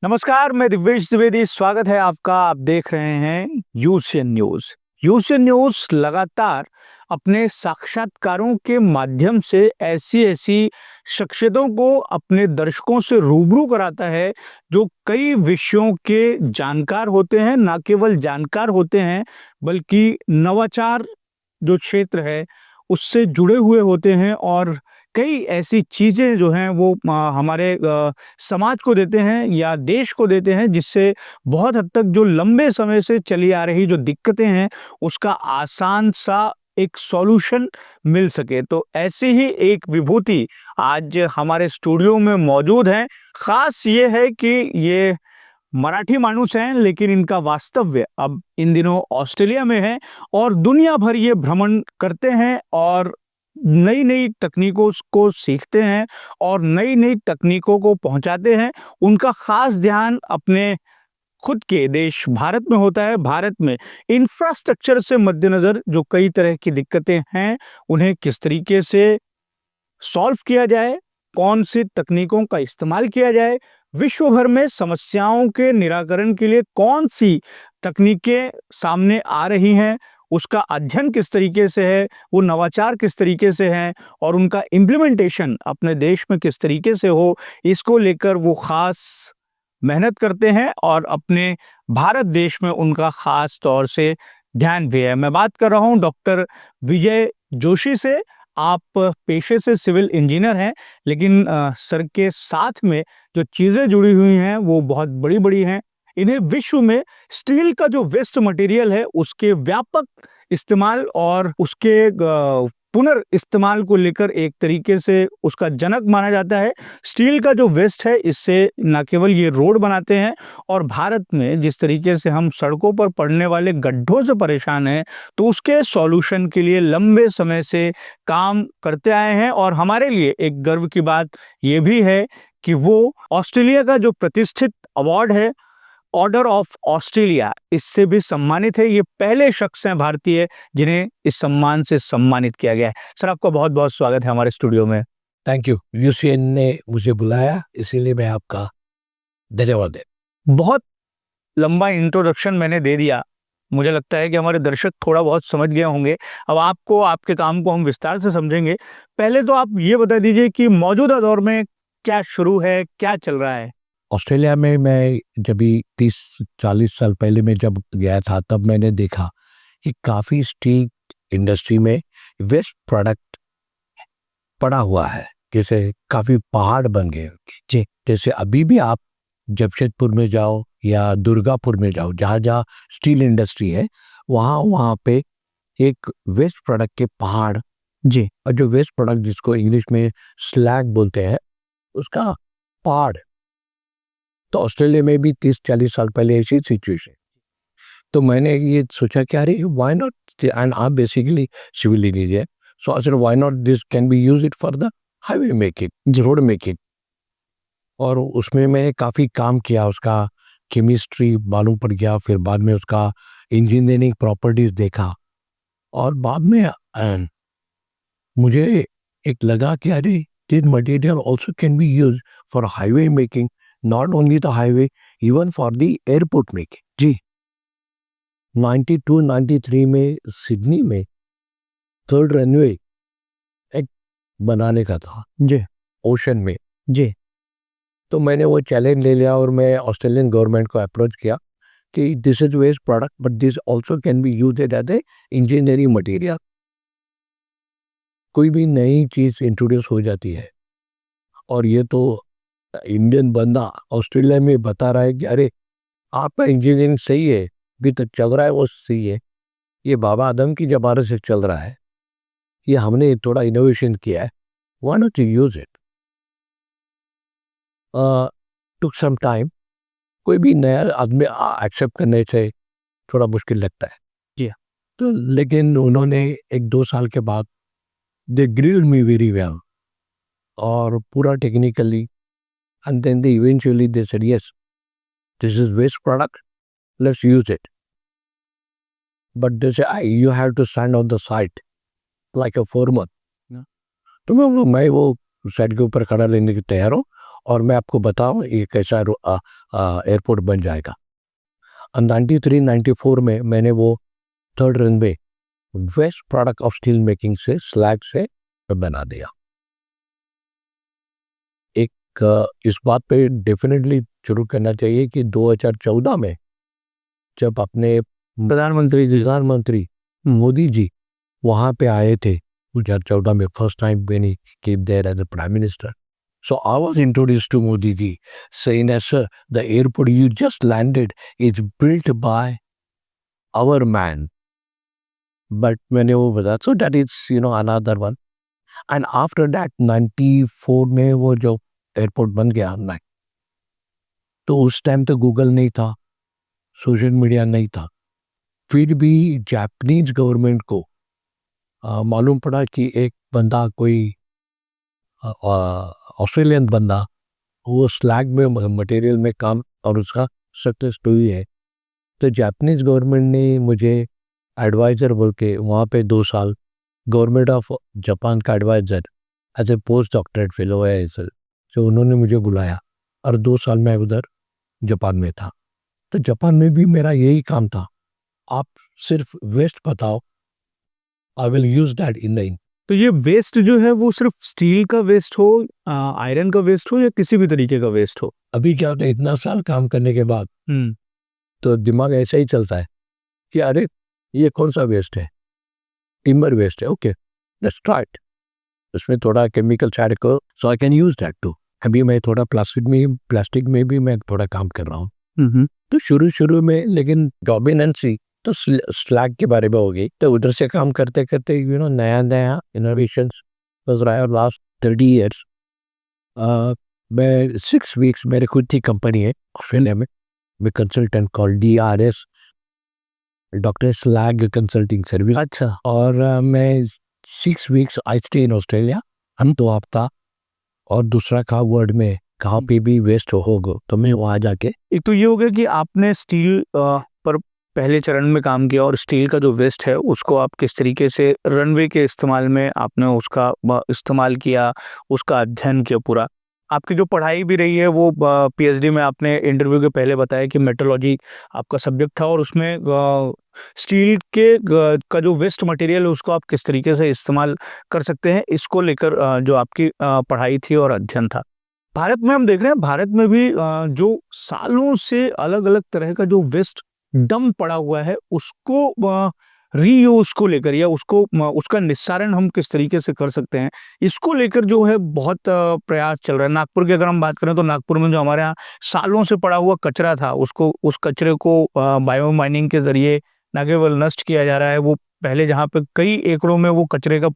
नमस्कार, मैं दिव्येश द्विवेदी। स्वागत है आपका। आप देख रहे हैं यूशियन न्यूज़। यूशियन न्यूज़ लगातार अपने साक्षात्कारों के माध्यम से ऐसी-ऐसी शख्सियतों को अपने दर्शकों से रूबरू कराता है, जो कई विषयों के जानकार होते हैं, ना केवल जानकार होते हैं, बल्कि नवाचार जो क्षेत्र है, उससे जुड़े हुए होते हैं और कई ऐसी चीज़ें जो हैं वो हमारे समाज को देते हैं या देश को देते हैं, जिससे बहुत हद तक जो लंबे समय से चली आ रही जो दिक्कतें हैं, उसका आसान सा एक सॉल्यूशन मिल सके। तो ऐसी ही एक विभूति आज हमारे स्टूडियो में मौजूद हैं। ख़ास ये है कि ये मराठी मानुस हैं, लेकिन इनका वास्तव्य अब इन दिनों ऑस्ट्रेलिया में है और दुनिया भर ये भ्रमण करते हैं और नई-नई तकनीकों को सीखते हैं और नई-नई तकनीकों को पहुँचाते हैं। उनका ख़ास ध्यान अपने खुद के देश भारत में होता है। भारत में इंफ्रास्ट्रक्चर से मद्देनज़र जो कई तरह की दिक्कतें हैं, उन्हें किस तरीके से सॉल्व किया जाए, कौन-सी तकनीकों का इस्तेमाल किया जाए, विश्व भर में समस्याओं के निराकरण के लिए कौन-सी तकनीकें सामने आ रही हैं, उसका अध्ययन किस तरीके से है, वो नवाचार किस तरीके से हैं और उनका इम्प्लीमेंटेशन अपने देश में किस तरीके से हो, इसको लेकर वो ख़ास मेहनत करते हैं और अपने भारत देश में उनका ख़ास तौर से ध्यान भी है। मैं बात कर रहा हूँ डॉक्टर विजय जोशी से। आप पेशे से सिविल इंजीनियर हैं, लेकिन सर के साथ में जो चीज़ें जुड़ी हुई हैं, वो बहुत बड़ी-बड़ी हैं। इन्हें विश्व में स्टील का जो वेस्ट मटेरियल है, उसके व्यापक इस्तेमाल और उसके पुनर्इस्तेमाल को लेकर एक तरीके से उसका जनक माना जाता है। स्टील का जो वेस्ट है, इससे ना केवल ये रोड बनाते हैं और भारत में जिस तरीके से हम सड़कों पर पड़ने वाले गड्ढों से परेशान हैं, तो उसके सॉल्यूशन के लिए लंबे समय से काम करते आए हैं और हमारे लिए एक गर्व की बात ये भी है कि वो ऑस्ट्रेलिया का जो प्रतिष्ठित अवार्ड है, ऑर्डर ऑफ ऑस्ट्रेलिया, इससे भी सम्मानित है। ये पहले शख्स हैं भारतीय जिन्हें इस सम्मान से सम्मानित किया गया है। सर, आपका बहुत-बहुत स्वागत है हमारे स्टूडियो में। Thank you. यूसीएन ने मुझे बुलाया, इसीलिए मैं आपका धन्यवाद है। बहुत लंबा इंट्रोडक्शन मैंने दे दिया। मुझे लगता है कि हमारे दर्शक थोड़ा बहुत समझ गए होंगे। अब आपको, आपके काम को हम विस्तार से समझेंगे। पहले तो आप ये बता दीजिए कि मौजूदा दौर में क्या शुरू है, क्या चल रहा है? ऑस्ट्रेलिया में मैं जब भी 30-40 साल पहले मैं जब गया था, तब मैंने देखा कि काफ़ी स्टील इंडस्ट्री में वेस्ट प्रोडक्ट पड़ा हुआ है। जैसे काफ़ी पहाड़ बन गए। जी, जैसे अभी भी आप जमशेदपुर में जाओ या दुर्गापुर में जाओ, जहाँ-जहाँ स्टील इंडस्ट्री है, वहाँ पे एक वेस्ट प्रोडक्ट के पहाड़, जी, और जो वेस्ट प्रोडक्ट जिसको इंग्लिश में स्लैग बोलते हैं, उसका पहाड़। तो ऑस्ट्रेलिया में भी 30-40 साल पहले ऐसी सिचुएशन। तो मैंने ये सोचा कि अरे व्हाई नॉट, एंड आप basically civil engineer, so I said why not this can be use it for the highway making, road making. और उसमें मैंने काफ़ी काम किया, उसका केमिस्ट्री मालूम पड़ गया, फिर बाद में उसका इंजीनियरिंग प्रॉपर्टीज देखा और बाद में मुझे एक लगा कि अरे this material also can be use for highway making, not only the highway, even for the airport making. जी, 92-93 में सिडनी में थर्ड रनवे एक बनाने का था, जी, ओशन में। जी, तो मैंने वो चैलेंज ले लिया और मैं ऑस्ट्रेलियन गवर्नमेंट को अप्रोच किया कि this is waste product but this also can be use as a engineering material. कोई भी नई चीज़ इंट्रोड्यूस हो जाती है और ये तो इंडियन बंदा ऑस्ट्रेलिया में बता रहा है कि अरे आपका इंजीनियरिंग सही है, अभी तक चल रहा है वो सही है, ये बाबा आदम की ज़माने से चल रहा है, ये हमने थोड़ा इनोवेशन किया है, why not you use it. Took some time. कोई भी नया आदमी एक्सेप्ट करने से थोड़ा मुश्किल लगता है। जी। तो लेकिन उन्होंने 1-2 साल के बाद they grilled me very well और पूरा technically, and then they eventually they said yes this is waste product, let's use it, but they say you have to stand on the site like a foreman. तो मैं वो side के ऊपर खड़ा रहने की तैयार हूँ और मैं आपको बताऊं ये कैसा एयरपोर्ट बन जाएगा। 93-94 में मैंने वो third runway waste product of steel making से स्लैग से बना दिया। इस बात पे डेफिनेटली शुरू करना चाहिए कि 2014 में जब अपने प्रधानमंत्री मोदी जी वहाँ पे आए थे 2014 में, first time when he came there as a prime minister, so I was introduced to Modi ji saying that, sir, the airport you just landed is built by our man. But मैंने वो बताया, so that is another one. And after that 94 में वो जो airport बन गया ना, तो उस टाइम तो गूगल नहीं था, सोशल मीडिया नहीं था, फिर भी जापानीज गवर्नमेंट को मालूम पड़ा कि एक बंदा कोई ऑस्ट्रेलियन बंदा वो स्लैग में मटेरियल में काम और उसका सक्सेस हुई है। तो जापानीज गवर्नमेंट ने मुझे एडवाइज़र बोल के वहाँ पे 2 साल गवर्नमेंट ऑफ जापान का adviser as a post doctorate fellow है सर, जो उन्होंने मुझे बुलाया और 2 साल मैं उधर जापान में था। तो जापान में भी मेरा यही काम था, आप सिर्फ वेस्ट बताओ, I will use that in the. तो ये वेस्ट जो है वो सिर्फ स्टील का वेस्ट हो, आयरन का वेस्ट हो, या किसी भी तरीके का वेस्ट हो? अभी क्या होता है, इतना साल काम करने के बाद तो दिमाग ऐसा ही चलता है कि अरे ये कौन सा वेस्ट है, टिम्बर वेस्ट है, ओके लेट्स ट्राई इट, उसमें थोड़ा केमिकल ऐड करो so I can use that too. अभी मैं थोड़ा प्लास्टिक में भी मैं थोड़ा काम कर रहा हूँ। तो शुरू में लेकिन डोमिनेंसी तो स्लैग के बारे में हो गई, तो उधर से काम करते करते नया इनोवेशन बस रहा है। लास्ट 30 ईयर्स मैं 6 वीक्स मेरे खुद की कंपनी है ऑस्ट्रेलिया में, मैं consultant call DRS, doctor slag consulting service. अच्छा। और मैं 6 weeks I stay in Australia, हम 2 हफ्ता, और दूसरा का वर्ल्ड में कहाँ पे भी वेस्ट होगा तो मैं वहाँ जाके। एक तो ये हो गया कि आपने स्टील पर पहले चरण में काम किया, और स्टील का जो वेस्ट है उसको आप किस तरीके से रनवे के इस्तेमाल में आपने उसका इस्तेमाल किया, उसका अध्ययन किया पूरा। आपकी जो पढ़ाई भी रही है वो PhD में आपने इंटरव्यू के पहले बताया कि मेट्रोलॉजी आपका सब्जेक्ट था, और उसमें स्टील के का जो वेस्ट मटेरियल है उसको आप किस तरीके से इस्तेमाल कर सकते हैं, इसको लेकर जो आपकी पढ़ाई थी और अध्ययन था। भारत में हम देख रहे हैं, भारत में भी जो सालों से अलग अलग तरह का जो वेस्ट डम पड़ा हुआ है उसको रीयूज को लेकर, या उसको उसका निस्सारण हम किस तरीके से कर सकते हैं, इसको लेकर जो है बहुत प्रयास चल रहा है। नागपुर की अगर हम बात करें तो नागपुर में जो हमारे यहाँ सालों से पड़ा हुआ कचरा था, उसको उस कचरे को बायो माइनिंग के जरिए न केवल नष्ट किया जा रहा है, वो पहले जहाँ पे कई एकड़ों में वो कचरे का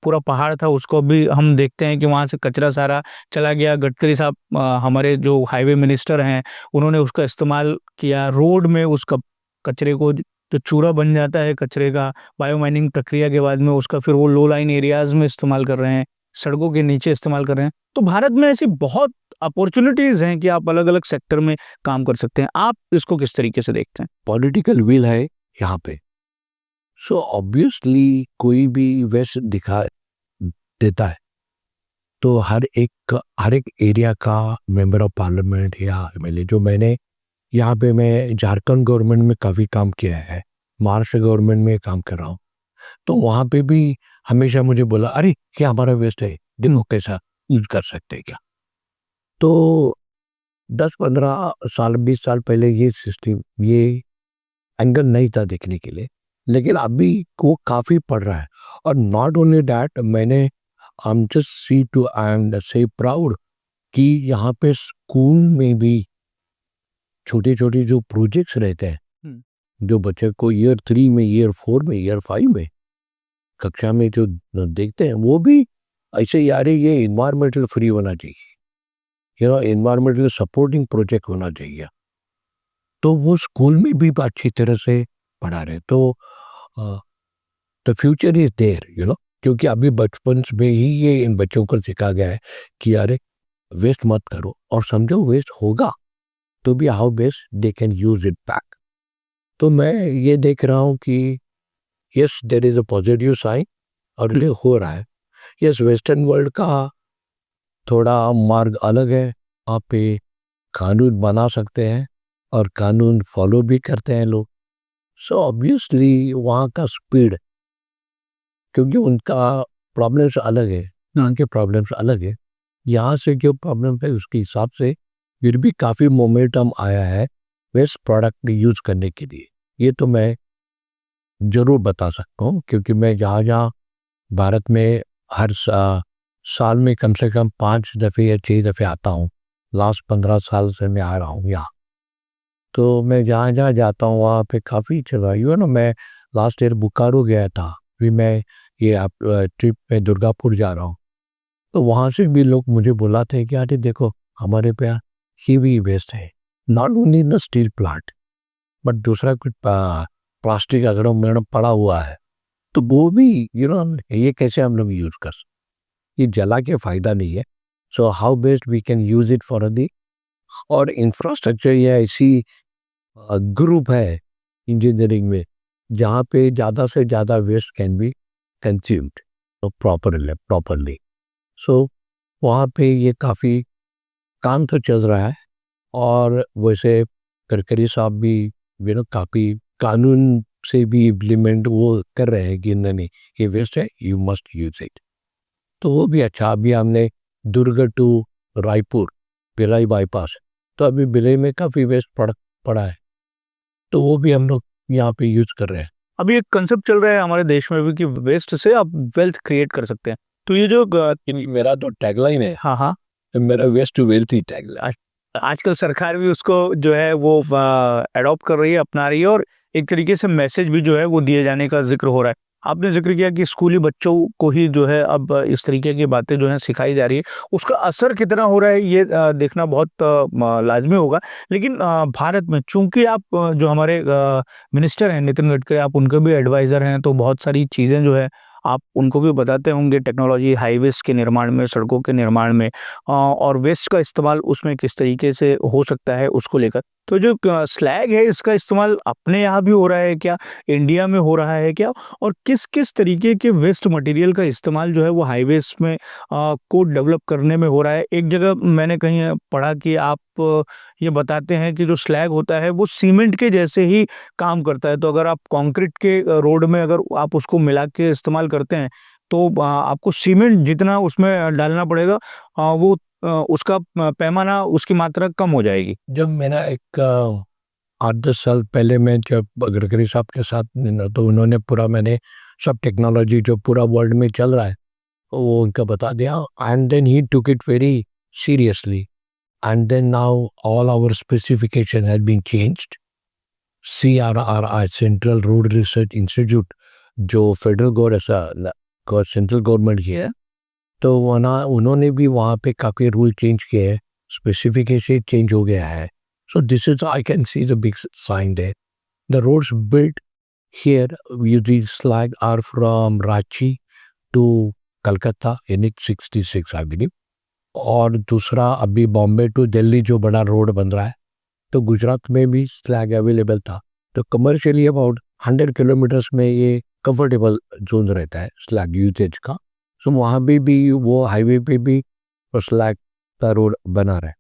पूरा पहाड़ था, उसको भी हम देखते हैं कि वहाँ से कचरा सारा चला गया। गडकरी साहब हमारे जो हाईवे मिनिस्टर हैं, उन्होंने उसका इस्तेमाल किया रोड में, उसका कचरे को जो चूड़ा बन जाता है कचरे का, बायो माइनिंग प्रक्रिया के बाद में उसका फिर वो लो लाइन एरियाज में इस्तेमाल कर रहे हैं, सड़कों के नीचे इस्तेमाल कर रहे हैं। तो भारत में ऐसी बहुत अपॉर्चुनिटीज हैं कि आप अलग अलग सेक्टर में काम कर सकते हैं। आप इसको किस तरीके से देखते हैं? पॉलिटिकल विल है यहाँ पे, सो ऑब्वियसली कोई भी वेस्ट दिखा देता है तो हर एक एरिया का मेंबर ऑफ पार्लियामेंट या MLA, जो मैंने यहाँ पे मैं झारखंड गवर्नमेंट में काफ़ी काम किया है, महाराष्ट्र गवर्नमेंट में काम कर रहा हूँ, तो वहाँ पे भी हमेशा मुझे बोला अरे क्या हमारा वेस्ट है, दिन कैसा यूज कर सकते हैं क्या। तो 10-15 साल 20 साल पहले ये सिस्टम, ये एंगल नहीं था देखने के लिए, लेकिन अभी वो काफ़ी पड़ रहा है। और नॉट ओनली दैट, मैंने I am just see to and say proud कि यहाँ पे स्कूल में भी छोटे छोटे जो प्रोजेक्ट्स रहते हैं, जो बच्चे को ईयर 3 में, ईयर 4 में, ईयर 5 में कक्षा में जो देखते हैं, वो भी ऐसे यार ये इन्वायरमेंटल फ्री होना चाहिए, इन्वायरमेंटल सपोर्टिंग प्रोजेक्ट होना चाहिए, तो वो स्कूल में भी अच्छी तरह से पढ़ा रहे। तो द फ्यूचर इज देयर, क्योंकि अभी बचपन में ही ये इन बच्चों को सिखा गया है कि अरे वेस्ट मत करो, और समझो वेस्ट होगा तो भी how best they can use it back. तो मैं ये देख रहा हूँ कि yes there is a positive sign, और ये हो रहा है। यस, वेस्टर्न वर्ल्ड का थोड़ा मार्ग अलग है, वहाँ पे कानून बना सकते हैं और कानून फॉलो भी करते हैं लोग। सो ऑब्वियसली वहाँ का स्पीड, क्योंकि उनका प्रॉब्लम्स अलग है, यहाँ के प्रॉब्लम्स अलग है, यहाँ से जो प्रॉब्लम है उसके हिसाब से फिर भी काफ़ी मोमेंटम आया है वेस्ट प्रोडक्ट यूज करने के लिए। ये तो मैं ज़रूर बता सकता हूँ, क्योंकि मैं जहाँ जहाँ भारत में हर साल में कम से कम 5 दफ़े या 6 दफ़े आता हूँ। लास्ट 15 साल से मैं आ रहा हूँ यहाँ। तो मैं जहाँ जहाँ जाता हूँ वहाँ पे काफ़ी चला यू ना। मैं लास्ट ईयर बोकारो गया था, फिर मैं ये आप ट्रिप में दुर्गापुर जा रहा हूँ। तो वहाँ से भी लोग मुझे बुलाते हैं कि अरे देखो हमारे पे ही भी वेस्ट है, not only the steel plant but दूसरा कुछ प्लास्टिक अगर मेरा पड़ा हुआ है तो वो भी ये कैसे हम लोग यूज़ कर सकते, ये जला के फ़ायदा नहीं है। So how best we can use it for the. और इंफ्रास्ट्रक्चर या ऐसी ग्रुप है इंजीनियरिंग में जहाँ पे ज़्यादा से ज़्यादा waste can be consumed properly. So वहाँ पे ये काफ़ी काम तो चल रहा है। और वैसे गडकरी साहब भी काफ़ी कानून से भी इम्प्लीमेंट वो कर रहे हैं कि नहीं ये वेस्ट है, यू मस्ट यूज इट। तो वो भी अच्छा। अभी हमने दुर्ग टू रायपुर भिलाई बाईपास, तो अभी भिलाई में काफ़ी वेस्ट पड़ा है, तो वो भी हम लोग यहाँ पे यूज कर रहे हैं। अभी एक कंसेप्ट चल रहा है हमारे देश में भी कि वेस्ट से आप वेल्थ क्रिएट कर सकते हैं। तो ये जो मेरा तो टैगलाइन है, हाँ हाँ, मेरा वेस्ट टू वेल्थ ही टैगलाइन। आजकल सरकार भी उसको जो है वो अडॉप्ट कर रही है, अपना रही है, और एक तरीके से मैसेज भी जो है वो दिए जाने का जिक्र हो रहा है। आपने जिक्र किया कि स्कूली बच्चों को ही जो है अब इस तरीके की बातें जो है सिखाई जा रही है। उसका असर कितना हो रहा है ये देखना बहुत लाजमी होगा। लेकिन भारत में चूंकि आप जो हमारे मिनिस्टर हैं नितिन गडकरी, आप उनके भी एडवाइज़र हैं, तो बहुत सारी चीज़ें जो है आप उनको भी बताते होंगे टेक्नोलॉजी, हाईवेज़ के निर्माण में, सड़कों के निर्माण में, और वेस्ट का इस्तेमाल उसमें किस तरीके से हो सकता है उसको लेकर। तो जो स्लैग है इसका इस्तेमाल अपने यहाँ भी हो रहा है क्या? इंडिया में हो रहा है क्या? और किस-किस तरीके के वेस्ट मटेरियल का इस्तेमाल जो है वो हाईवेज़ में को डेवलप करने में हो रहा है? एक जगह मैंने कहीं पढ़ा कि आप ये बताते हैं कि जो स्लैग होता है वो सीमेंट के जैसे ही काम करता है। तो अगर आप कंक्रीट के रोड में अगर आप उसको मिला के इस्तेमाल करते हैं, तो आपको सीमेंट जितना उसमें डालना पड़ेगा, वो उसका पैमाना, उसकी मात्रा कम हो जाएगी। जब मेरा एक 8-10 साल पहले मैं जब गडकरी साहब के साथ तो उन्होंने पूरा मैंने सब टेक्नोलॉजी जो पूरा वर्ल्ड में चल रहा है वो उनका बता दिया, and then he took it very seriously, and then now all our specification has been changed. CRRI central road research institute जो फेडरल गवर्नमेंट सेंट्रल गवर्नमेंट की है, तो वहाँ उन्होंने भी वहाँ पे काफ़ी रूल चेंज किए हैं, स्पेसिफिकेशन चेंज हो गया है। So this is I can see the big sign there. The roads built here using slag are from Ranchi to Calcutta in 66 I believe. और दूसरा अभी बॉम्बे टू दिल्ली जो बड़ा रोड बन रहा है, तो गुजरात में भी स्लैग अवेलेबल था। तो कमर्शियली अबाउट 100 किलोमीटर्स में ये कंफर्टेबल जोन रहता है स्लैग यूजेज का। सो वहाँ भी वो हाईवे पे भी स्लैग का रोड बना रहा है।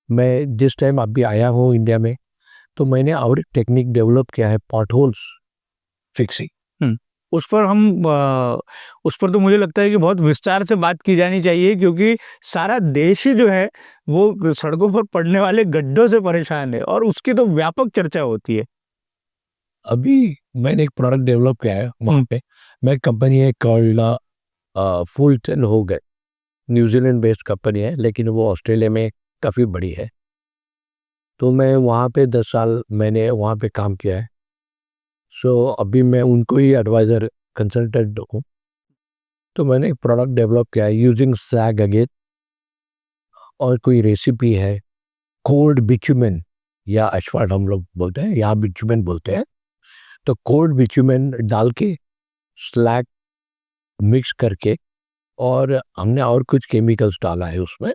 मैं जिस टाइम अभी आया हूँ इंडिया में, तो मैंने और एक टेक्निक डेवलप किया है, पॉटहोल्स फिक्सिंग। हुँ। उस पर तो मुझे लगता है कि बहुत विस्तार से बात की जानी चाहिए, क्योंकि सारा देश ही जो है वो सड़कों पर पड़ने वाले गड्ढों से परेशान है और उसकी तो व्यापक चर्चा होती है। अभी मैंने एक प्रोडक्ट डेवलप किया है वहाँ पे। मैं कंपनी है कॉल्ड फुलटन हो गए, न्यूजीलैंड बेस्ड कंपनी है, लेकिन वो ऑस्ट्रेलिया में काफ़ी बड़ी है। तो मैं वहाँ पे 10 साल मैंने वहाँ पे काम किया है। सो अभी मैं उनको ही एडवाइज़र कंसल्टेंट हूँ। तो मैंने एक प्रोडक्ट डेवलप किया है यूजिंग स्लैग अगेन, और कोई रेसिपी है कोल्ड बिचुमेन या एस्फाल्ट हम लोग बोलते हैं, यहाँ बिचुमेन बोलते हैं। तो कोल्ड बिचुमेन डाल के स्लैग मिक्स करके, और हमने और कुछ केमिकल्स डाला है उसमें,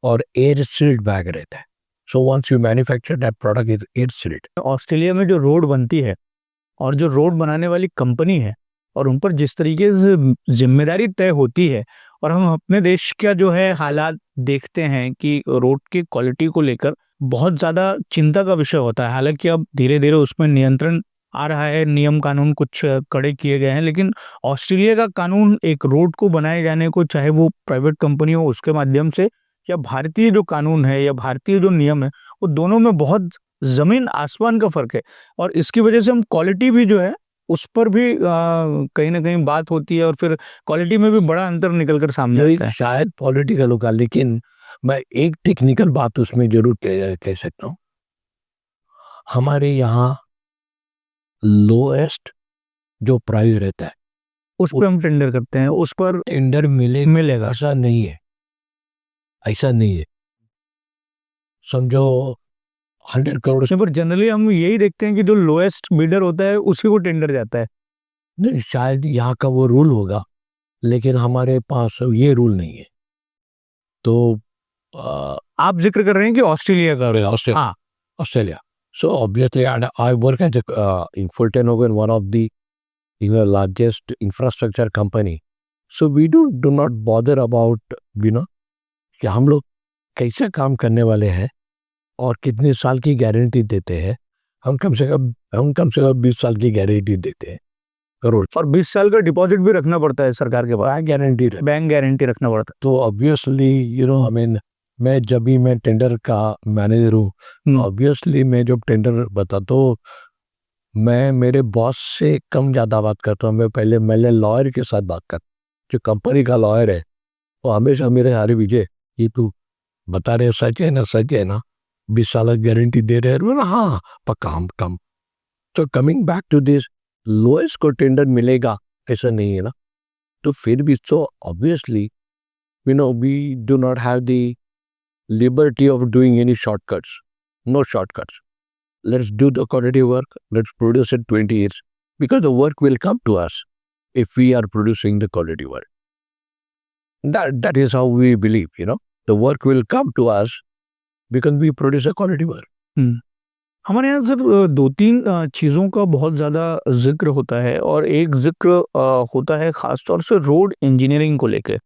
और एयर सील्ड बैग रहता है। So once you manufacture that product is air sealed. Australia में जो रोड बनती है और जो रोड बनाने वाली कंपनी है और उन पर जिस तरीके से ज़िम्मेदारी तय होती है और हम अपने देश का जो है हालात देखते हैं कि रोड की क्वालिटी को लेकर बहुत ज़्यादा चिंता का विषय होता है। हालाँकि अब धीरे-धीरे उसमें नियंत्रण आ रहा है, नियम कानून कुछ कड़े किए गए हैं, लेकिन ऑस्ट्रेलिया का कानून एक रोड को बनाए जाने को, चाहे वो प्राइवेट कंपनी हो उसके माध्यम से, या भारतीय जो कानून है या भारतीय जो नियम है, वो दोनों में बहुत ज़मीन आसमान का फ़र्क है। और इसकी वजह से हम क्वालिटी भी जो है उस पर भी कहीं न कहीं बात होती है, और फिर क्वालिटी में भी बड़ा अंतर निकल कर सामने यही आता है। शायद पॉलिटिकल होगा, लेकिन मैं एक टेक्निकल बात उसमें ज़रूर कह सकता हूँ। हमारे यहाँ लोएस्ट जो प्राइस रहता है, उस पे हम टेंडर करते हैं, उस पर टेंडर मिलेगा। ऐसा नहीं है, ऐसा नहीं है। समझो 100 करोड़ नहीं, पर जनरली हम यही देखते हैं कि जो लोएस्ट बिडर होता है उसी को टेंडर जाता है। नहीं, शायद यहाँ का वो रूल होगा, लेकिन हमारे पास ये रूल नहीं है। तो आप ज़िक्र कर रहे हैं कि ऑस्ट्रेलिया का। ऑस्ट्रेलिया, हाँ, Australia. So obviously, and I work at in Fulton Hogan, one of the largest infrastructure company. So we do not bother about कि हम लोग कैसे काम करने वाले हैं और कितने साल की गारंटी देते हैं। हम कम से कम 20 साल की गारंटी देते हैं करोड़ और 20 साल का डिपॉजिट भी रखना पड़ता है सरकार के पास, गारंटी। बैंक गारंटी रखना पड़ता तो ऑब्वियसली आई मीन मैं जब भी मैं टेंडर का मैनेजर हूँ, ऑब्वियसली मैं जब टेंडर बताता हूँ, मैं मेरे बॉस से कम ज़्यादा बात करता हूँ। मैं पहले लॉयर के साथ बात करता हूँ। जो कंपनी का लॉयर है वो हमेशा मेरे हारे विजय, ये तू बता रहे सच है ना, 20 साल की गारंटी दे रहे हैं। बोला हाँ पक्का, हम कम। तो coming back to this, lowest को टेंडर मिलेगा ऐसा नहीं है ना। तो फिर भी so obviously we do not have the liberty of doing any shortcuts. No shortcuts. Let's do the quality work. Let's produce it 20 years. Because the work will come to us if we are producing the quality work. That is how we believe, The work will come to us because we produce a quality work. हमारे यहाँ sir 2-3 चीज़ों का बहुत ज़्यादा ज़िक्र होता है, और एक ज़िक्र होता है ख़ास तौर से रोड इंजीनियरिंग को लेके।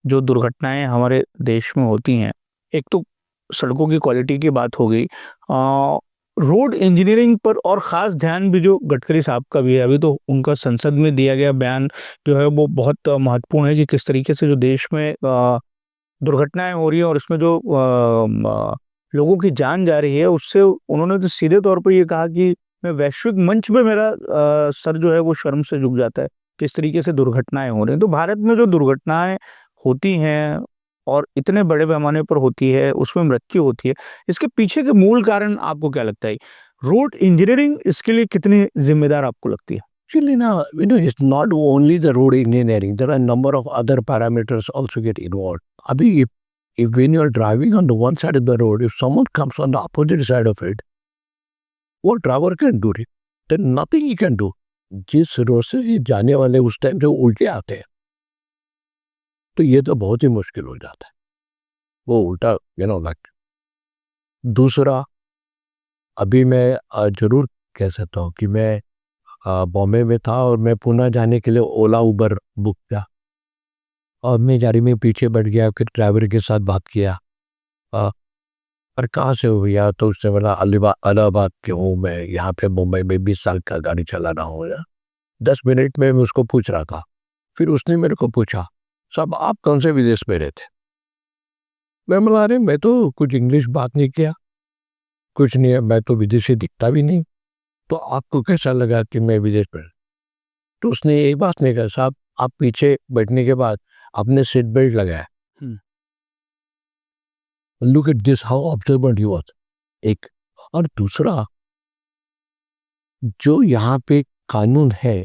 जो दुर्घटनाएँ हमारे देश में होती हैं, एक तो सड़कों की क्वालिटी की बात हो गई, रोड इंजीनियरिंग पर और ख़ास ध्यान भी जो गडकरी साहब का भी है। अभी तो उनका संसद में दिया गया बयान जो है वो बहुत महत्वपूर्ण है कि किस तरीके से जो देश में दुर्घटनाएँ हो रही हैं और इसमें जो लोगों की जान जा रही है, उससे उन्होंने तो सीधे तौर पे ये कहा कि मैं वैश्विक मंच पे मेरा सर जो है वो शर्म से झुक जाता है, किस तरीके से दुर्घटनाएँ हो रही हैं। तो भारत में जो दुर्घटनाएँ होती हैं और इतने बड़े पैमाने पर होती है, उसमें मृत्यु होती है, इसके पीछे के मूल कारण आपको क्या लगता है? रोड इंजीनियरिंग इसके लिए कितनी ज़िम्मेदार आपको लगती है? Actually, now, it's not only the road engineering. There are a number of other parameters also get involved. Abhi, if when you're driving on the one side of the road, if someone comes on the opposite side of it, what driver can do it? Then nothing he can do. जिस road से ये जाने वाले उस time से उल्टे आते हैं, तो ये तो बहुत ही मुश्किल हो जाता है वो उल्टा लाइक। दूसरा, अभी मैं जरूर कह सकता हूँ कि मैं बॉम्बे में था और मैं पुणे जाने के लिए ओला उबर बुक किया, और मैं गाड़ी में पीछे बैठ गया। फिर ड्राइवर के साथ बात किया, और कहाँ से हो भैया? तो उससे बोला इलाहाबाद के हूँ मैं, यहाँ पे मुंबई में 20 साल का गाड़ी चला रहा हूँ। 10 मिनट में मैं उसको पूछ रहा था। फिर उसने मेरे को पूछा, साहब आप कौन से विदेश में रहते? मैं बोला अरे मैं तो कुछ इंग्लिश बात नहीं किया, कुछ नहीं है, मैं तो विदेशी दिखता भी नहीं, तो आपको कैसा लगा कि मैं विदेश में? तो उसने यही बात नहीं कहा, साहब आप पीछे बैठने के बाद आपने सीट बेल्ट लगाया। Look at this how observant he was. एक और दूसरा, जो यहाँ पे कानून है,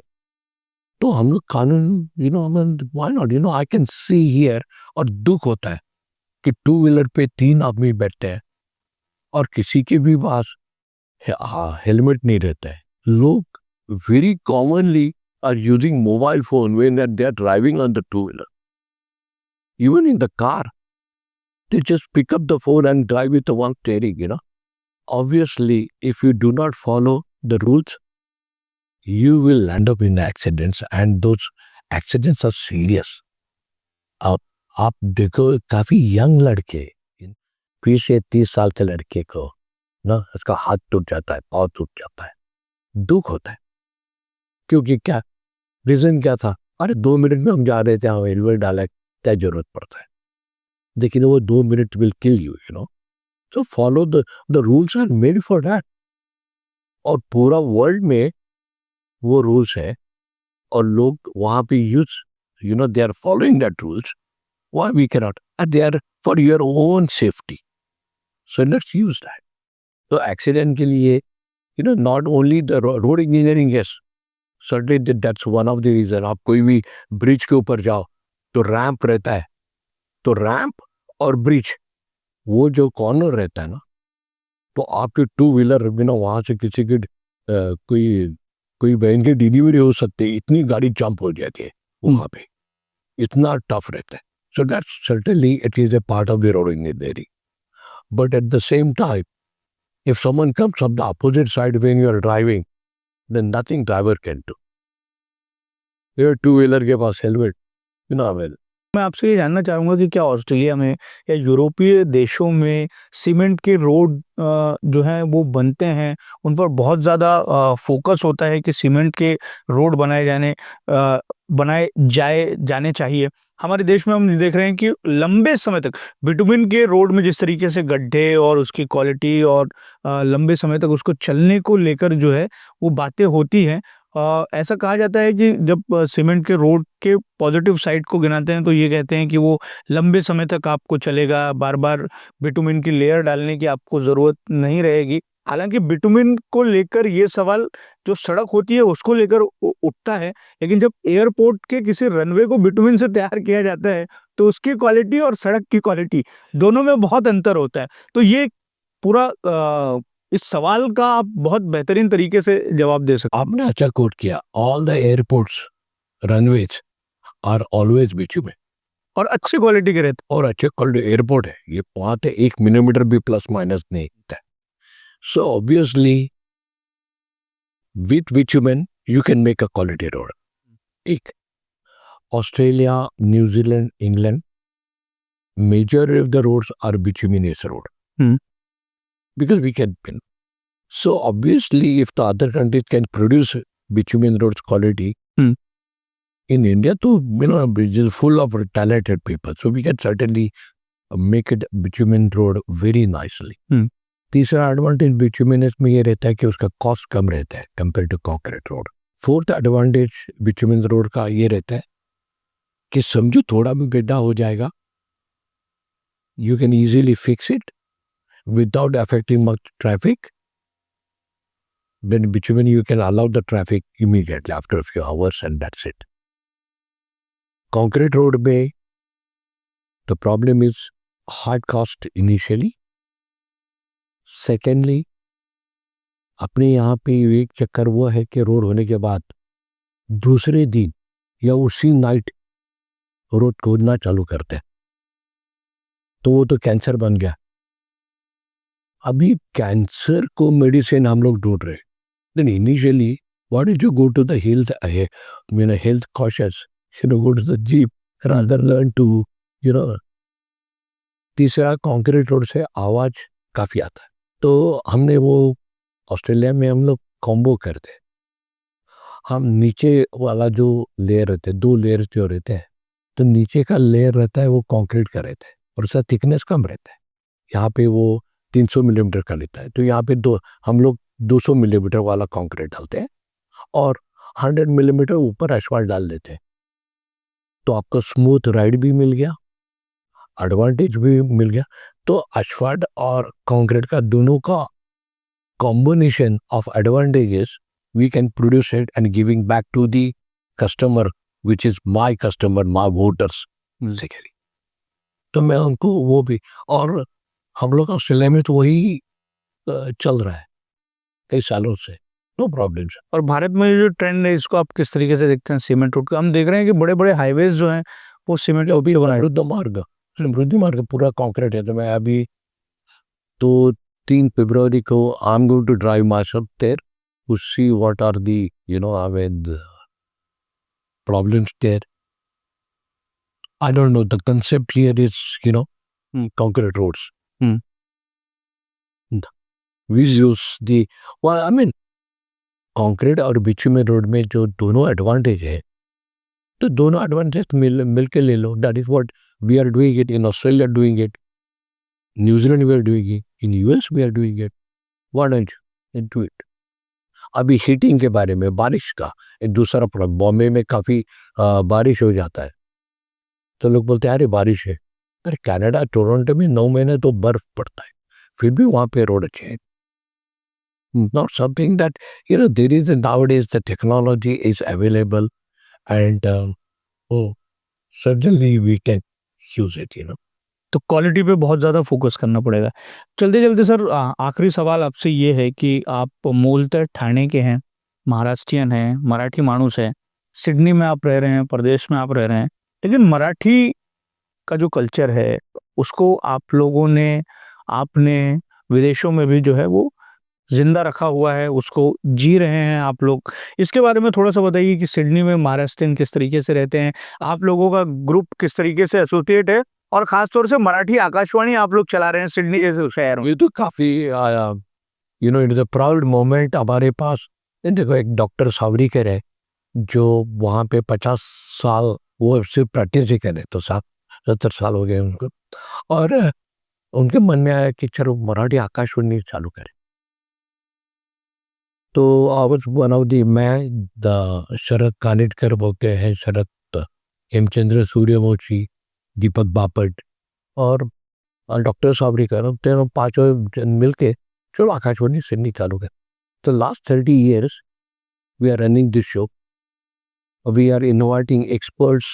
तो हम लोग कानून why not, I can see here. और दुख होता है कि 2 व्हीलर पे 3 आदमी बैठते हैं और किसी के भी पास हेलमेट नहीं रहता है। लोग very commonly are using mobile phone when they are driving on the 2 wheeler, even in the car they just pick up the phone and drive with the one steering, Obviously, if you do not follow the rules, you will end up in accidents, and those accidents are serious. आप देखो काफी young लड़के, 20 से 30 साल के लड़के को ना उसका हाथ टूट जाता है, पाँव टूट जाता है, दुख होता है। क्योंकि क्या रीजन क्या था? अरे 2 मिनट में हम जा रहे थे, हम हेलमेट डाला, क्या जरूरत पड़ता है? लेकिन वो 2 minute will kill you, you know. So follow the rules are made for that. और पूरा वर्ल्ड में वो रूल्स है और लोग वहां पे use, you know, they are following that rules. Why we can not? They are for your own safety, so let's use that. तो एक्सीडेंट के लिए, you know, not only the road engineering, yes certainly that's one of the reason. आप कोई भी bridge के ऊपर जाओ तो रैंप रहता है, तो रैंप और ब्रिज, वो जो कॉर्नर रहता है ना, तो आपके टू व्हीलर बिना वहां से किसी की कोई कोई बहन की डिलीवरी हो सकती है, इतनी गाड़ी जंप हो जाती है वहां पे, इतना टफ रहता है। So that's certainly it is a part of the road engineering. But at the same time, if someone comes from the opposite side when you are driving, then nothing driver can do. Your two-wheeler के पास helmet, you know, well, मैं आपसे ये जानना चाहूँगा कि क्या Australia में या यूरोपीय देशों में सीमेंट के रोड जो हैं वो बनते हैं, उन पर बहुत ज़्यादा फ़ोकस होता है कि सीमेंट के रोड बनाए जाने चाहिए। हमारे देश में हम देख रहे हैं कि लंबे समय तक बिटुमिन के रोड में जिस तरीके से गड्ढे और उसकी क्वालिटी और लंबे समय तक उसको चलने को लेकर जो है वो बातें होती हैं। ऐसा कहा जाता है कि जब सीमेंट के रोड के पॉजिटिव साइड को गिनाते हैं तो ये कहते हैं कि वो लंबे समय तक आपको चलेगा, बार-बार बिटुमिन की लेयर डालने की आपको ज़रूरत नहीं रहेगी। हालाँकि बिटुमिन को लेकर ये सवाल जो सड़क होती है उसको लेकर उठता है, लेकिन जब एयरपोर्ट के किसी रनवे को बिटुमिन से तैयार किया जाता है, तो उसकी क्वालिटी और सड़क की क्वालिटी दोनों में बहुत अंतर होता है। तो ये पूरा इस सवाल का आप बहुत बेहतरीन तरीके से जवाब दे सकते हैं। आपने अच्छा कोट किया। All the airports runways are always bitumen, और अच्छी क्वालिटी के रहते और अच्छे क्वालिटी एयरपोर्ट है, ये वहां पे 1 मिलीमीटर भी प्लस माइनस नहीं होता है। So obviously with bitumen you can make a quality road. एक ऑस्ट्रेलिया, न्यूजीलैंड, Zealand, major of the roads are bituminous road. Hmm. Because we can pin. So obviously, if the other countries can produce bitumen roads quality, Hmm. in India, to, you know, which is full of talented people, so we can certainly make it bitumen road very nicely. Hmm. तीसरा advantage bituminous में ये रहता है कि उसका cost कम रहता है compare to concrete road. Fourth advantage bitumen road का ये रहता है कि समझो थोड़ा भी गड्ढा हो जाएगा, you can easily fix it without affecting much traffic. When bitumen, you can allow the traffic immediately after a few hours, and that's it. Concrete road में the problem is hard cost initially. Secondly, अपने यहाँ पे एक चक्कर वो है कि road होने के बाद दूसरे दिन या उसी नाइट रोड खोदना चालू करते हैं, तो वो तो कैंसर बन गया। अभी कैंसर को मेडिसिन हम लोग ढूंढ रहे हैं। Then initially, why did you go to the health cautious, go to the jeep rather learn to, you know. तीसरा कंक्रीट रोड से आवाज काफी आता है, तो हमने वो ऑस्ट्रेलिया में हम लोग कॉम्बो करते हैं। हम नीचे वाला जो लेयर रहते हैं, 2 लेयर जो रहते हैं, तो नीचे का लेयर रहता है वो कंक्रीट का रहता है और उसका थिकनेस कम रहता है। यहाँ पे वो 300 मिलीमीटर का लेता है, तो यहाँ पे हम लोग 200 मिलीमीटर वाला कंक्रीट डालते हैं और 100 मिलीमीटर ऊपर एस्फाल्ट डाल देते हैं, तो आपको स्मूथ राइड भी मिल गया, एडवांटेज भी मिल गया। तो एस्फाल्ट और कंक्रीट का दोनों का combination of advantages we can produce it and giving back to the customer which is my customer, my voters basically. तो मैं उनको वो भी, और हम लोग ऑस्ट्रेलिया में तो वही चल रहा है कई सालों से, नो प्रॉब्लम। और भारत में ये जो ट्रेंड है इसको आप किस तरीके से देखते हैं सीमेंट रोड का? हम देख रहे हैं कि बड़े-बड़े हाईवेज जो हैं वो सीमेंट के भी बनाए। समृद्धि मार्ग पूरा कंक्रीट है, तो मैं अभी तो 3 फरवरी को I am going to drive myself there to see what are the, you know, problems there. I don't know. The concept here is, concrete roads. Hmm. We use concrete और बिचुमे road में जो दोनों advantage है, तो दोनों advantage मिल के ले लो. That is what we are doing it. In Australia doing it. New Zealand we are doing it. In US we are doing it. Why don't you do it? अभी heating के बारे में, बारिश का एक दूसरा प्रॉब्लम. बॉम्बे में काफ़ी बारिश हो जाता है, तो लोग बोलते हैं अरे बारिश है. अरे कनाडा टोरंटो में 9 महीने तो बर्फ पड़ता है, फिर भी वहाँ पे रोड अच्छे हैं. Not something that there is nowadays the technology is available and certainly we can use it. तो क्वालिटी पे बहुत ज़्यादा फोकस करना पड़ेगा. चलते-चलते सर आखिरी सवाल आपसे ये है कि आप मूलतः ठाणे के हैं, महाराष्ट्रियन हैं, मराठी माणूस हैं, सिडनी में आप रह रहे हैं, प्रदेश में आप रह रहे हैं, लेकिन मराठी का जो कल्चर है, उसको आप लोगों ने, आपने विदेशों में भी जो है वो ज़िंदा रखा हुआ है, उसको जी रहे हैं आप लोग. इसके बारे में थोड़ा-सा बताइए कि सिडनी में महाराष्ट्रियन किस तरीके से रहते हैं? आप लोगों का ग्रुप किस तरीके से एसोसिएट है? और ख़ास तौर से मराठी आकाशवाणी आप लोग चला रहे हैं सिडनी जैसे शहर में. ये तो काफ़ी it is a proud moment हमारे पास. देखो एक डॉक्टर सावरीकर है जो वहाँ पे 50 साल वो सिर्फ प्रैक्टिस ही करे, तो 70 साल हो गए उनको, और उनके मन में आया कि चलो मराठी आकाशवाणी चालू करें. तो I was one of the Sharad Kanitkar बोलते हैं, शरद हेमचंद्र सूर्यवंशी, दीपक बापट और डॉक्टर सावरीकर, तीनों पाँचों जन मिल के चलो आकाशवाणी सिडनी चालू करें. तो last 30 years we are running this show. We are inviting experts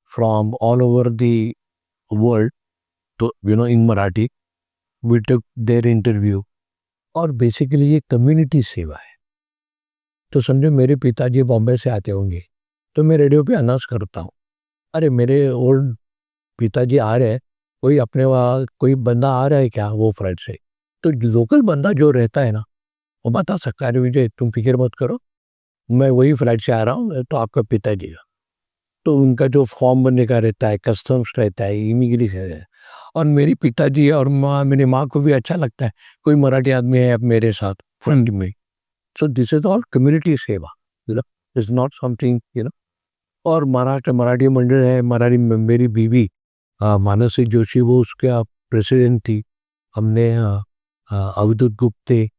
from all over the world to in Marathi. We took their interview. और बेसिकली ये कम्युनिटी सेवा है. तो समझो मेरे पिताजी बॉम्बे से आते होंगे, तो मैं रेडियो पे अनाउंस करता हूँ, अरे मेरे ओल्ड पिताजी आ रहे हैं, कोई अपने वहाँ कोई बंदा आ रहा है क्या वो फ्लाइट से. तो लोकल बंदा जो रहता है ना, वो बता सकता है अरे विजय तुम फिक्र मत करो, मैं वही फ्लाइट से आ रहा हूँ, तो आपका पिताजी का. तो उनका जो फॉर्म बनने का रहता है, कस्टम्स रहता है, इमिग्रेशन है. और मेरी पिताजी और मेरी माँ को भी अच्छा लगता है कोई मराठी आदमी है अब मेरे साथ फ्रेंड में. सो दिस इज ऑल कम्युनिटी सेवा, इज नॉट समथिंग. और मराठी मंडल है, मेरी बीवी मानसी जोशी वो उसके प्रेसिडेंट थी. हमने अवधूत गुप्ते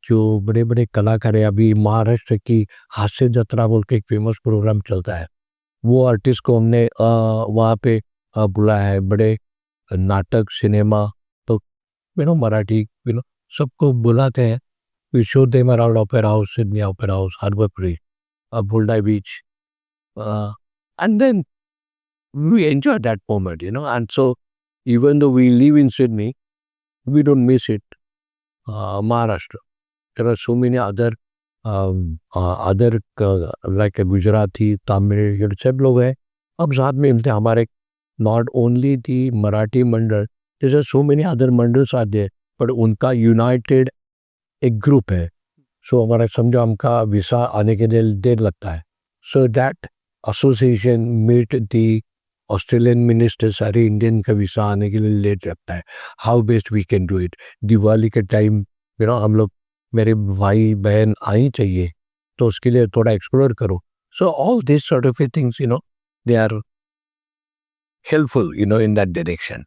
जो बड़े बड़े कलाकार है, अभी महाराष्ट्र की हास्य जत्रा बोल के एक फेमस प्रोग्राम चलता है, वो आर्टिस्ट को हमने वहाँ पे बुलाया है. बड़े नाटक सिनेमा तो मराठी सबको बुलाते हैं. We show them around opera house, Sydney opera house, harbour bridge, Bondi beach, and then we enjoy that moment, and so even though we live in Sydney, we don't miss it. Maharashtra, there are so many other like Gujarati, Tamil, सब लोग हैं. अब साथ में मिलते हैं हमारे. Not only the Marathi mandal, there are so many other mandals are there, but उनका united एक ग्रुप है. सो हमारा समझो हमका वीसा आने के लिए देर लगता है. So that association meet the Australian minister, सारे इंडियन का वीसा आने के लिए लेट लगता है. How best we can do it. Diwali के टाइम हम लोग मेरे भाई बहन आ ही चाहिए, तो उसके लिए थोड़ा एक्सप्लोर करो. So all this sort of things they are helpful in that direction.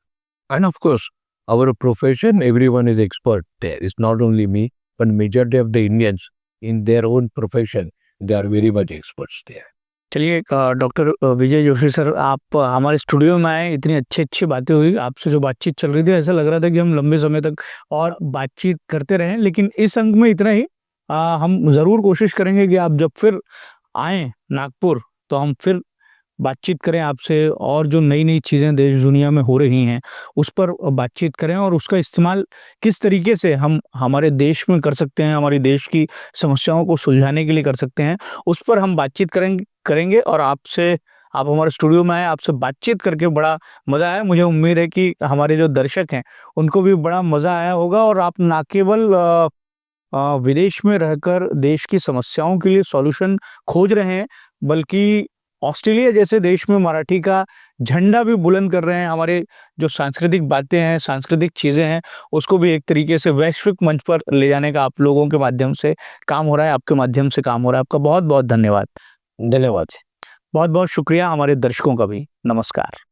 And of course our profession, everyone is expert there. It's not only me, but majority of the Indians in their own profession, they are very much experts there. चलिए doctor विजय Joshi sir, आप हमारे studio में आए, इतनी अच्छी बातें हुई, आपसे जो बातचीत चल रही थी ऐसा लग रहा था कि हम लंबे समय तक और बातचीत करते रहें, लेकिन इस अंक में इतना ही. हम ज़रूर कोशिश करेंगे कि आप जब फिर आएँ नागपुर, तो हम फिर बातचीत करें आपसे, और जो नई चीज़ें देश दुनिया में हो रही हैं उस पर बातचीत करें, और उसका इस्तेमाल किस तरीके से हम हमारे देश में कर सकते हैं, हमारे देश की समस्याओं को सुलझाने के लिए कर सकते हैं, उस पर हम बातचीत करेंगे. और आप हमारे स्टूडियो में आए, आपसे बातचीत करके बड़ा मज़ा आया. मुझे उम्मीद है कि हमारे जो दर्शक हैं उनको भी बड़ा मज़ा आया होगा, और आप ना केवल विदेश में रहकर देश की समस्याओं के लिए सॉल्यूशन खोज रहे हैं, बल्कि ऑस्ट्रेलिया जैसे देश में मराठी का झंडा भी बुलंद कर रहे हैं। हमारे जो सांस्कृतिक बातें हैं, सांस्कृतिक चीज़ें हैं, उसको भी एक तरीके से वैश्विक मंच पर ले जाने का आप लोगों के माध्यम से काम हो रहा है, आपके माध्यम से काम हो रहा है। आपका बहुत-बहुत धन्यवाद। धन्यवाद। बहुत-बहुत शुक्रिया हमारे दर्शकों का भी। नमस्कार।